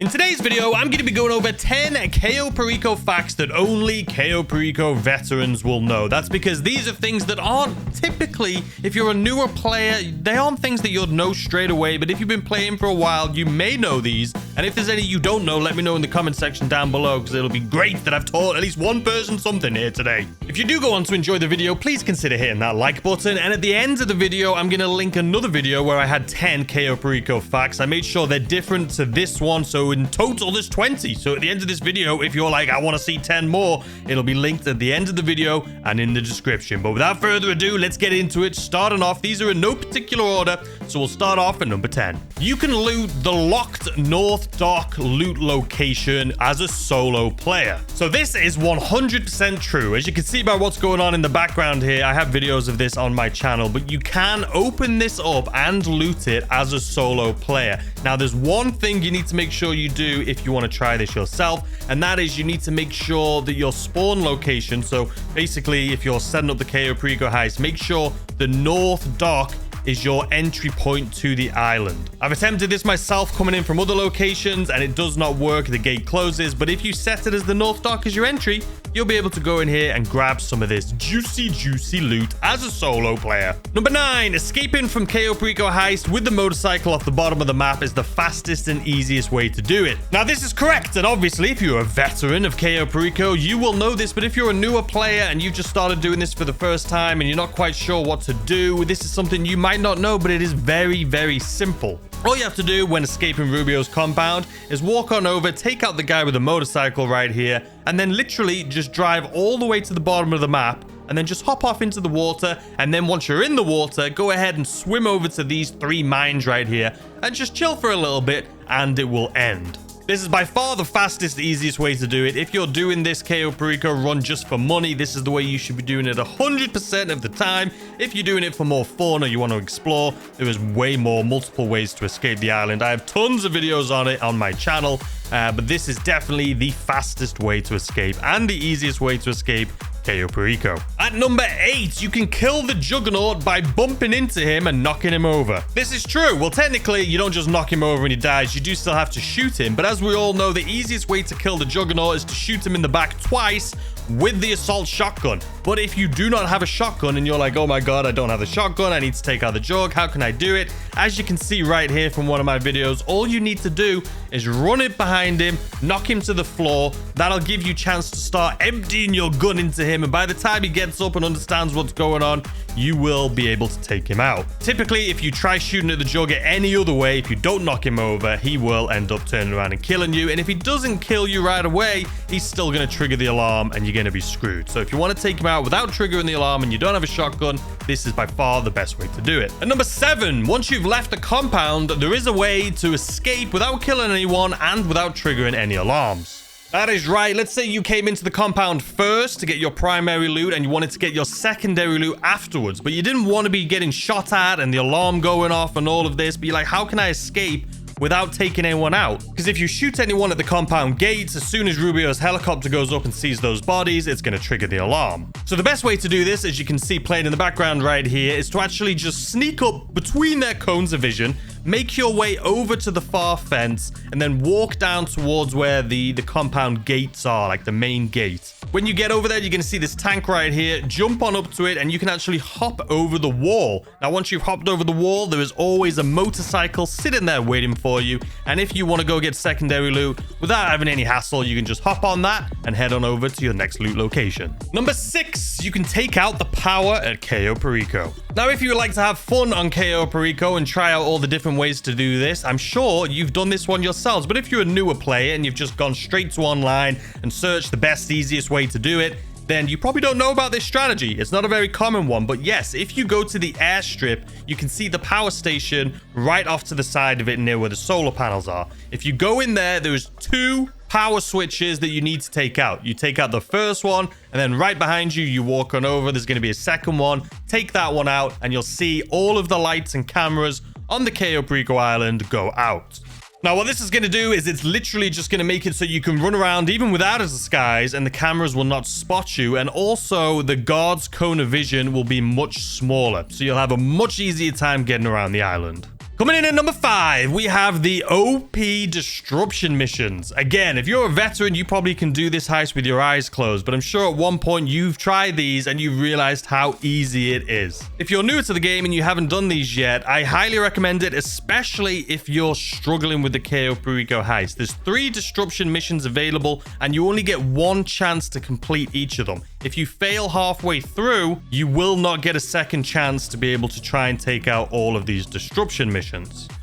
In today's video, I'm going to be going over 10 Cayo Perico facts that only Cayo Perico veterans will know. That's because these are things that aren't typically, if you're a newer player, they aren't things that you'll know straight away. But if you've been playing for a while, you may know these. And if there's any you don't know, let me know in the comment section down below, because it'll be great that I've taught at least one person something here today. If you do go on to enjoy the video, please consider hitting that like button. And at the end of the video, I'm going to link another video where I had 10 Cayo Perico facts. I made sure they're different to this one. So in total, there's 20. So at the end of this video, if you're like, I want to see 10 more, it'll be linked at the end of the video and in the description. But without further ado, let's get into it. Starting off, these are in no particular order. So we'll start off at number 10. You can loot the locked North Dock loot location as a solo player. So this is 100% true. As you can see by what's going on in the background here, I have videos of this on my channel, but you can open this up and loot it as a solo player. Now, there's one thing you need to make sure you do if you want to try this yourself, and that is you need to make sure that your spawn location, so basically if you're setting up the Cayo Perico heist, make sure the North Dock is your entry point to the island. I've attempted this myself coming in from other locations and it does not work. The gate closes, but if you set it as the North Dock as your entry, you'll be able to go in here and grab some of this juicy loot as a solo player. Number 9, escaping from Cayo Perico heist with the motorcycle off the bottom of the map is the fastest and easiest way to do it. Now, this is correct, and obviously if you're a veteran of Cayo Perico, you will know this, but if you're a newer player and you've just started doing this for the first time and you're not quite sure what to do, this is something you might not know, but it is very simple. All you have to do when escaping Rubio's compound is walk on over, take out the guy with the motorcycle right here, and then literally just drive all the way to the bottom of the map, and then just hop off into the water. And then once you're in the water, go ahead and swim over to these 3 mines right here and just chill for a little bit, and it will end. This is by far the fastest, easiest way to do it. If you're doing this Cayo Perico run just for money, this is the way you should be doing it 100% of the time. If you're doing it for more fun or you want to explore, there is way more, multiple ways to escape the island. I have tons of videos on it on my channel, but this is definitely the fastest way to escape and the easiest way to escape Cayo Perico. At number 8, you can kill the Juggernaut by bumping into him and knocking him over. This is true. Well, technically, you don't just knock him over and he dies. You do still have to shoot him. But as we all know, the easiest way to kill the Juggernaut is to shoot him in the back twice with the assault shotgun. But if you do not have a shotgun and you're like, oh my god, I don't have a shotgun, I need to take out the Jugg, how can I do it? As you can see right here from one of my videos, all you need to do is run it behind him, knock him to the floor. That'll give you a chance to start emptying your gun into him, and by the time he gets up and understands what's going on, you will be able to take him out. Typically, if you try shooting at the Jugg any other way, if you don't knock him over, he will end up turning around and killing you. And if he doesn't kill you right away, he's still going to trigger the alarm and you're going to be screwed. So if you want to take him out without triggering the alarm and you don't have a shotgun, this is by far the best way to do it. And number 7, once you've left the compound, there is a way to escape without killing anyone and without triggering any alarms. That is right. Let's say you came into the compound first to get your primary loot and you wanted to get your secondary loot afterwards, but you didn't want to be getting shot at and the alarm going off and all of this, but you're like, how can I escape without taking anyone out? Because if you shoot anyone at the compound gates, as soon as Rubio's helicopter goes up and sees those bodies, it's going to trigger the alarm. So the best way to do this, as you can see playing in the background right here, is to actually just sneak up between their cones of vision, make your way over to the far fence, and then walk down towards where the compound gates are, like the main gate. When you get over there, you're going to see this tank right here. Jump on up to it, and you can actually hop over the wall. Now, once you've hopped over the wall, there is always a motorcycle sitting there waiting for you. And if you want to go get secondary loot without having any hassle, you can just hop on that and head on over to your next loot location. Number 6, you can take out the power at Cayo Perico. Now, if you would like to have fun on Cayo Perico and try out all the different ways to do this, I'm sure you've done this one yourselves. But if you're a newer player and you've just gone straight to online and searched the best, easiest way to do it, then you probably don't know about this strategy. It's not a very common one, but yes, if you go to the airstrip, you can see the power station right off to the side of it near where the solar panels are. If you go in there, there's 2 power switches that you need to take out. You take out the first one, and then right behind you, you walk on over. There's going to be a second one. Take that one out, and you'll see all of the lights and cameras on the Cayo Perico island go out. Now, what this is going to do is it's literally just going to make it so you can run around even without a disguise and the cameras will not spot you. And also the guard's cone of vision will be much smaller. So you'll have a much easier time getting around the island. Coming in at number 5, we have the OP disruption missions. Again, if you're a veteran, you probably can do this heist with your eyes closed, but I'm sure at one point you've tried these and you've realized how easy it is. If you're new to the game and you haven't done these yet, I highly recommend it, especially if you're struggling with the Cayo Perico heist. There's 3 disruption missions available and you only get 1 chance to complete each of them. If you fail halfway through, you will not get a second chance to be able to try and take out all of these disruption missions.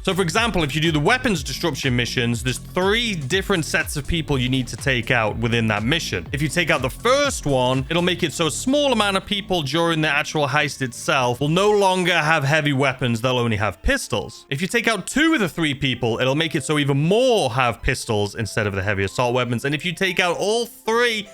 So for example, if you do the weapons disruption missions, there's 3 different sets of people you need to take out within that mission. If you take out the first one, it'll make it so a small amount of people during the actual heist itself will no longer have heavy weapons, they'll only have pistols. If you take out 2 of the 3 people, it'll make it so even more have pistols instead of the heavy assault weapons. And if you take out all 3,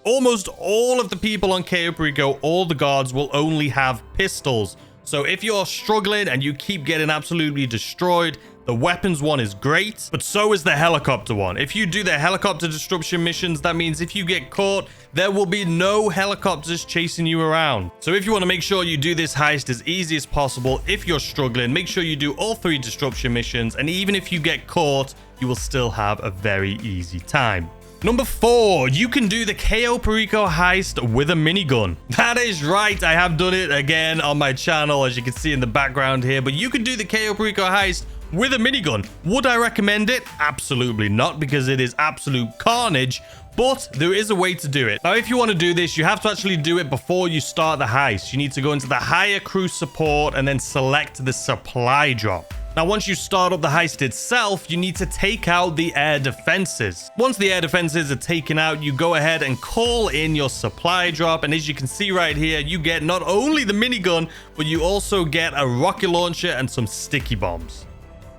almost all of the people on Cayo Perico, all the guards will only have pistols. So if you're struggling and you keep getting absolutely destroyed, the weapons one is great, but so is the helicopter one. If you do the helicopter disruption missions, that means if you get caught, there will be no helicopters chasing you around. So if you want to make sure you do this heist as easy as possible, if you're struggling, make sure you do all 3 disruption missions, and even if you get caught, you will still have a very easy time. Number 4, you can do the Cayo Perico heist with a minigun. That is right, I have done it again on my channel, as you can see in the background here, but you can do the Cayo Perico heist with a minigun. Would I recommend it? Absolutely not, because it is absolute carnage, but there is a way to do it. Now, if you want to do this, you have to actually do it before you start the heist. You need to go into the higher crew support and then select the supply drop. Now, once you start up the heist itself, you need to take out the air defenses. Once the air defenses are taken out, you go ahead and call in your supply drop. And as you can see right here, you get not only the minigun, but you also get a rocket launcher and some sticky bombs.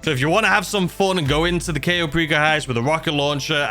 So if you want to have some fun and go into the Cayo Perico heist with a rocket launcher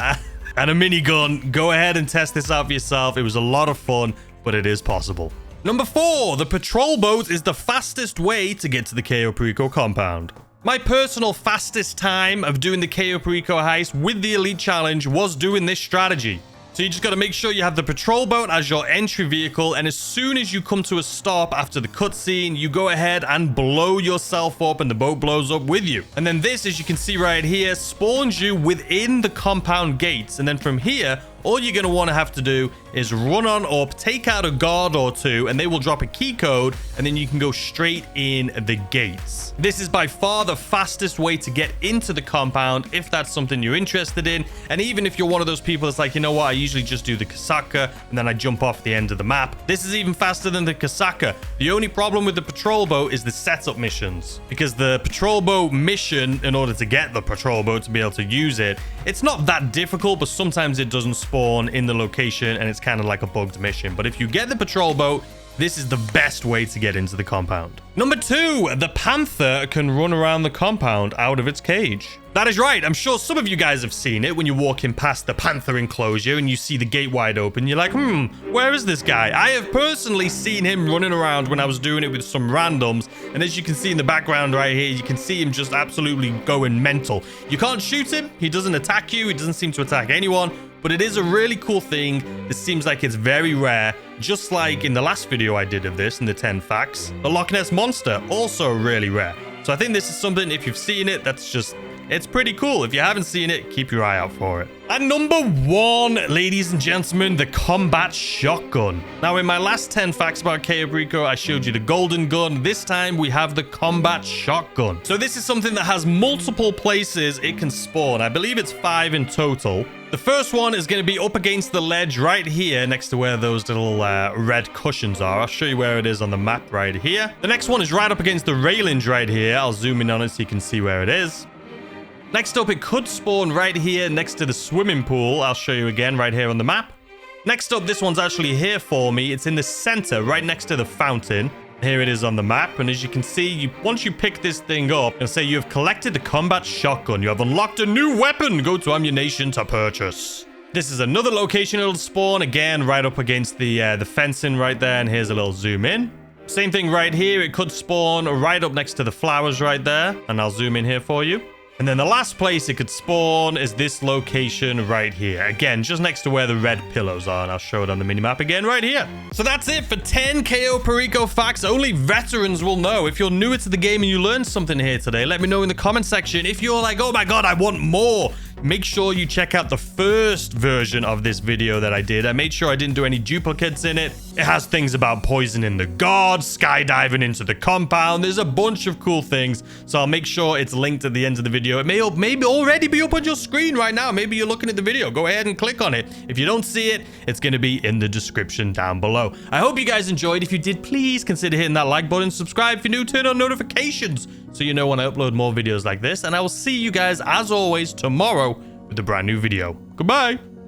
and a minigun, go ahead and test this out for yourself. It was a lot of fun, but it is possible. Number 4, the patrol boat is the fastest way to get to the Cayo Perico compound. My personal fastest time of doing the Cayo Perico heist with the Elite Challenge was doing this strategy. So you just got to make sure you have the patrol boat as your entry vehicle, and as soon as you come to a stop after the cutscene, you go ahead and blow yourself up and the boat blows up with you. And then this, as you can see right here, spawns you within the compound gates. And then from here, all you're going to want to have to do is run on up, take out a guard or 2, and they will drop a key code, and then you can go straight in the gates. This is by far the fastest way to get into the compound if that's something you're interested in. And even if you're one of those people that's like, you know what, I usually just do the Casaca and then I jump off the end of the map. This is even faster than the Casaca. The only problem with the patrol boat is the setup missions, because the patrol boat mission, in order to get the patrol boat to be able to use it, it's not that difficult, but sometimes it doesn't spawn in the location and it's kind of like a bugged mission. But if you get the patrol boat, this is the best way to get into the compound. Number 2, the Panther can run around the compound out of its cage. That is right. I'm sure some of you guys have seen it when you're walking past the Panther enclosure and you see the gate wide open. You're like, where is this guy? I have personally seen him running around when I was doing it with some randoms. And as you can see in the background right here, you can see him just absolutely going mental. You can't shoot him. He doesn't attack you. He doesn't seem to attack anyone. But it is a really cool thing. It seems like it's very rare, just like in the last video I did of this, in the 10 facts. The Loch Ness Monster, also really rare. So I think this is something, if you've seen it, it's pretty cool. If you haven't seen it, keep your eye out for it. And number 1, ladies and gentlemen, the combat shotgun. Now, in my last 10 facts about Cayo Perico, I showed you the golden gun. This time, we have the combat shotgun. So this is something that has multiple places it can spawn. I believe it's 5 in total. The first one is going to be up against the ledge right here next to where those little red cushions are. I'll show you where it is on the map right here. The next one is right up against the railings right here. I'll zoom in on it so you can see where it is. Next up, it could spawn right here next to the swimming pool. I'll show you again right here on the map. Next up, this one's actually here for me. It's in the center, right next to the fountain. Here it is on the map. And as you can see, once you pick this thing up, it'll say you have collected the combat shotgun. You have unlocked a new weapon. Go to ammunition to purchase. This is another location it'll spawn. Again, right up against the fencing right there. And here's a little zoom in. Same thing right here. It could spawn right up next to the flowers right there. And I'll zoom in here for you. And then the last place it could spawn is this location right here. Again, just next to where the red pillows are. And I'll show it on the minimap again right here. So that's it for 10 Cayo Perico facts only veterans will know. If you're newer to the game and you learned something here today, let me know in the comment section. If you're like, oh my God, I want more, make sure you check out the first version of this video that I did. I made sure I didn't do any duplicates in it. It has things about poisoning the guards, skydiving into the compound. There's a bunch of cool things. So I'll make sure it's linked at the end of the video. It may already be up on your screen right now. Maybe you're looking at the video. Go ahead and click on it. If you don't see it, it's going to be in the description down below. I hope you guys enjoyed. If you did, please consider hitting that like button. Subscribe if you're new. Turn on notifications so you know when I upload more videos like this. And I will see you guys, as always, tomorrow with a brand new video. Goodbye.